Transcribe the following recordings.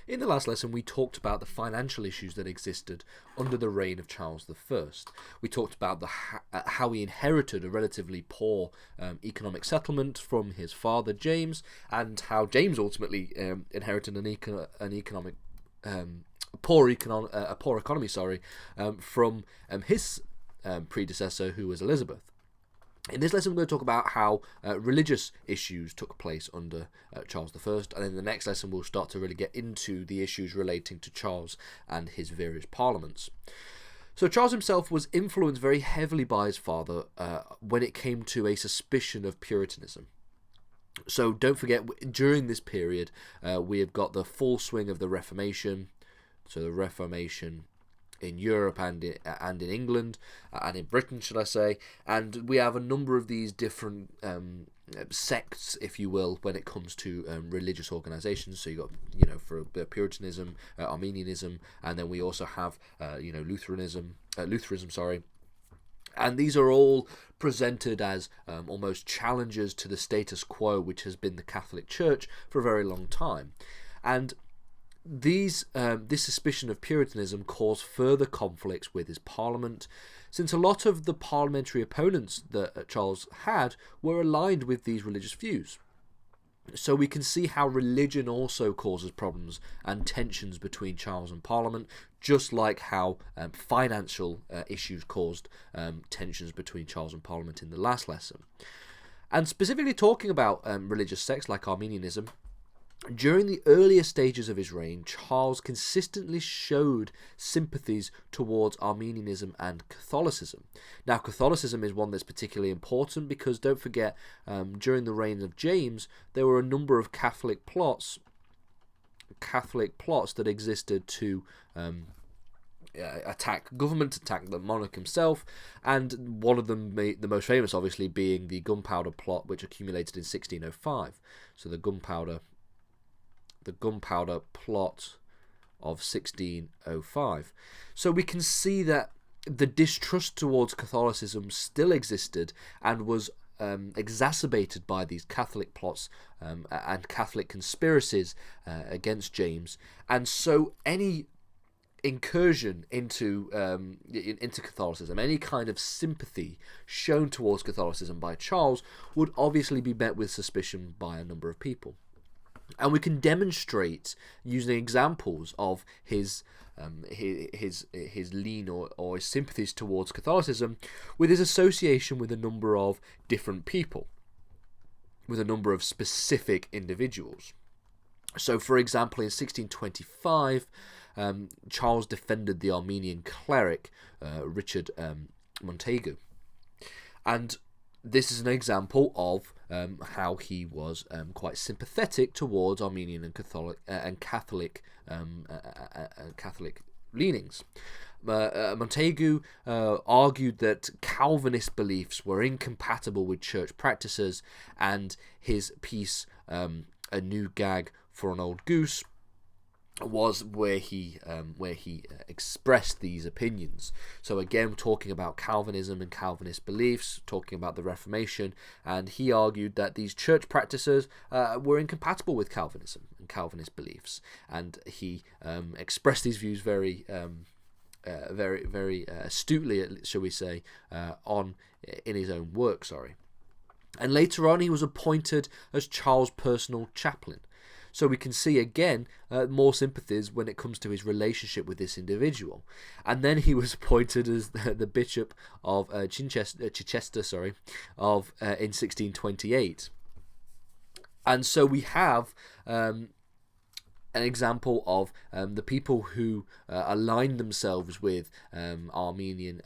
In the last lesson, we talked about the financial issues that existed under the reign of Charles I. We talked about how he inherited a relatively poor economic settlement from his father James, and how James ultimately inherited a poor economy, from his predecessor, who was Elizabeth. In this lesson, we're going to talk about how religious issues took place under Charles I, and in the next lesson, we'll start to really get into the issues relating to Charles and his various parliaments. So Charles himself was influenced very heavily by his father when it came to a suspicion of Puritanism. So don't forget, during this period, we have got the full swing of the Reformation. So the Reformation in Europe and in England and in Britain, should I say, and we have a number of these different sects, if you will, when it comes to religious organizations. So you got, for Puritanism, Arminianism, and then we also have Lutheranism, and these are all presented as almost challenges to the status quo, which has been the Catholic Church for a very long time. And this suspicion of Puritanism caused further conflicts with his parliament, since a lot of the parliamentary opponents that Charles had were aligned with these religious views. So we can see how religion also causes problems and tensions between Charles and Parliament, just like how financial issues caused tensions between Charles and Parliament in the last lesson. And specifically talking about religious sects like Arminianism, during the earlier stages of his reign, Charles consistently showed sympathies towards Arminianism and Catholicism. Now, Catholicism is one that's particularly important because, don't forget, during the reign of James, there were a number of Catholic plots that existed to attack government, attack the monarch himself, and one of them, the most famous obviously, being the Gunpowder Plot, which accumulated in 1605. So the Gunpowder Plot of 1605. So we can see that the distrust towards Catholicism still existed and was exacerbated by these Catholic plots and Catholic conspiracies against James. And so any incursion into Catholicism, any kind of sympathy shown towards Catholicism by Charles, would obviously be met with suspicion by a number of people. And we can demonstrate using examples of his lean or his sympathies towards Catholicism with his association with a number of different people, with a number of specific individuals. So, for example, in 1625, Charles defended the Armenian cleric Richard Montagu, and this is an example of how he was quite sympathetic towards Armenian and Catholic leanings. Montagu argued that Calvinist beliefs were incompatible with church practices, and his piece, A New Gag for an Old Goose, was where he expressed these opinions. So again, talking about Calvinism and Calvinist beliefs, talking about the Reformation, and he argued that these church practices were incompatible with Calvinism and Calvinist beliefs, and he expressed these views very astutely, shall we say, in his own work. And later on, he was appointed as Charles' personal chaplain. So we can see again more sympathies when it comes to his relationship with this individual. And then he was appointed as the Bishop of Chichester, in 1628. And so we have an example of the people who aligned themselves with Arminian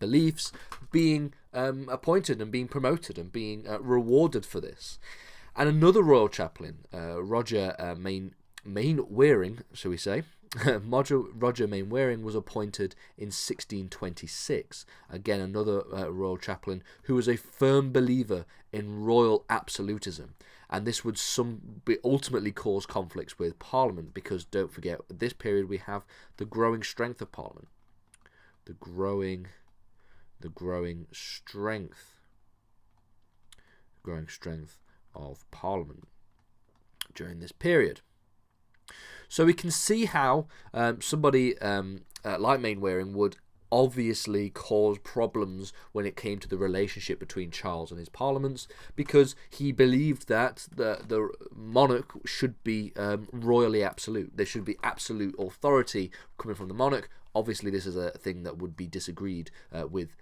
beliefs being appointed and being promoted and being rewarded for this. And another royal chaplain, Roger Mainwaring, shall we say, Roger Mainwaring was appointed in 1626. Again, another royal chaplain who was a firm believer in royal absolutism. And this would ultimately cause conflicts with Parliament, because don't forget, at this period we have the growing strength of Parliament. The growing strength of Parliament. during this period. So we can see how somebody like Mainwaring would obviously cause problems when it came to the relationship between Charles and his parliaments, because he believed that the monarch should be royally absolute. There should be absolute authority coming from the monarch. Obviously, this is a thing that would be disagreed with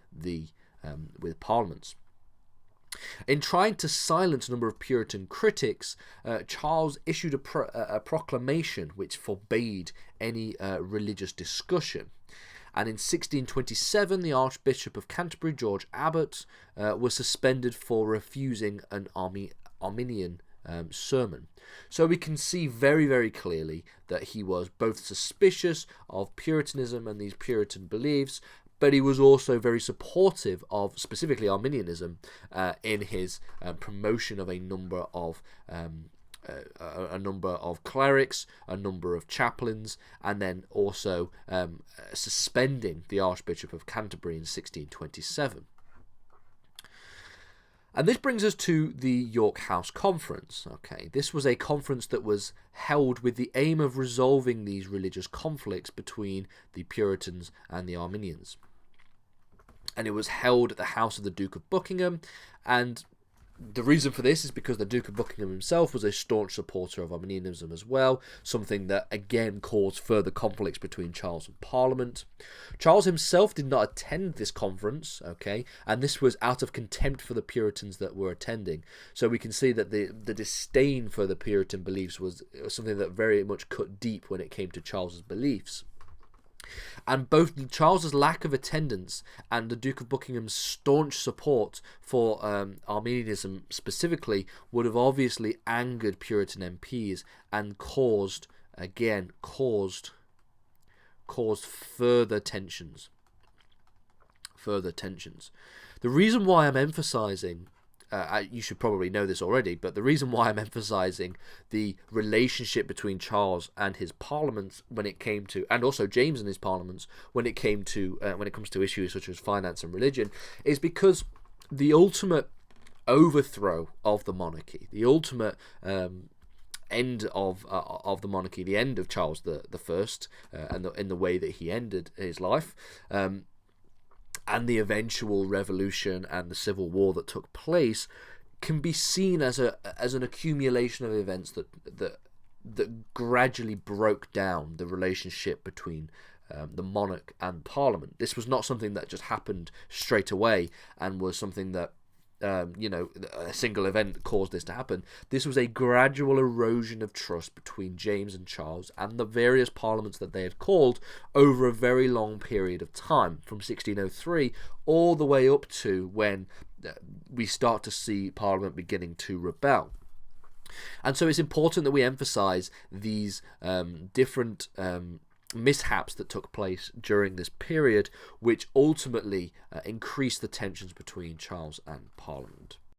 parliaments. In trying to silence a number of Puritan critics, Charles issued a proclamation which forbade any religious discussion. And in 1627, the Archbishop of Canterbury, George Abbot, was suspended for refusing an Arminian sermon. So we can see very, very clearly that he was both suspicious of Puritanism and these Puritan beliefs, but he was also very supportive of specifically Arminianism in his promotion of a number of clerics, a number of chaplains, and then also suspending the Archbishop of Canterbury in 1627. And this brings us to the York House Conference. Okay, this was a conference that was held with the aim of resolving these religious conflicts between the Puritans and the Arminians. And it was held at the house of the Duke of Buckingham, and the reason for this is because the Duke of Buckingham himself was a staunch supporter of Arminianism as well, something that again caused further conflicts between Charles and Parliament. Charles himself did not attend this conference, okay, and this was out of contempt for the Puritans that were attending. So we can see that the disdain for the Puritan beliefs was something that very much cut deep when it came to Charles's beliefs. And both Charles's lack of attendance and the Duke of Buckingham's staunch support for Arminianism specifically would have obviously angered Puritan MPs and caused further tensions. The reason why I'm emphasizing, you should probably know this already, but the reason why I'm emphasizing the relationship between Charles and his parliaments when it came to, and also James and his parliaments when it comes to issues such as finance and religion, is because the ultimate overthrow of the monarchy, the ultimate end of the monarchy, the end of Charles the First, and in the way that he ended his life, and the eventual revolution and the civil war that took place, can be seen as an accumulation of events that gradually broke down the relationship between the monarch and Parliament. This was not something that just happened straight away and was something that a single event caused this to happen. This was a gradual erosion of trust between James and Charles and the various parliaments that they had called over a very long period of time, from 1603 all the way up to when we start to see Parliament beginning to rebel. And so it's important that we emphasize these different mishaps that took place during this period, which ultimately increased the tensions between Charles and Parliament.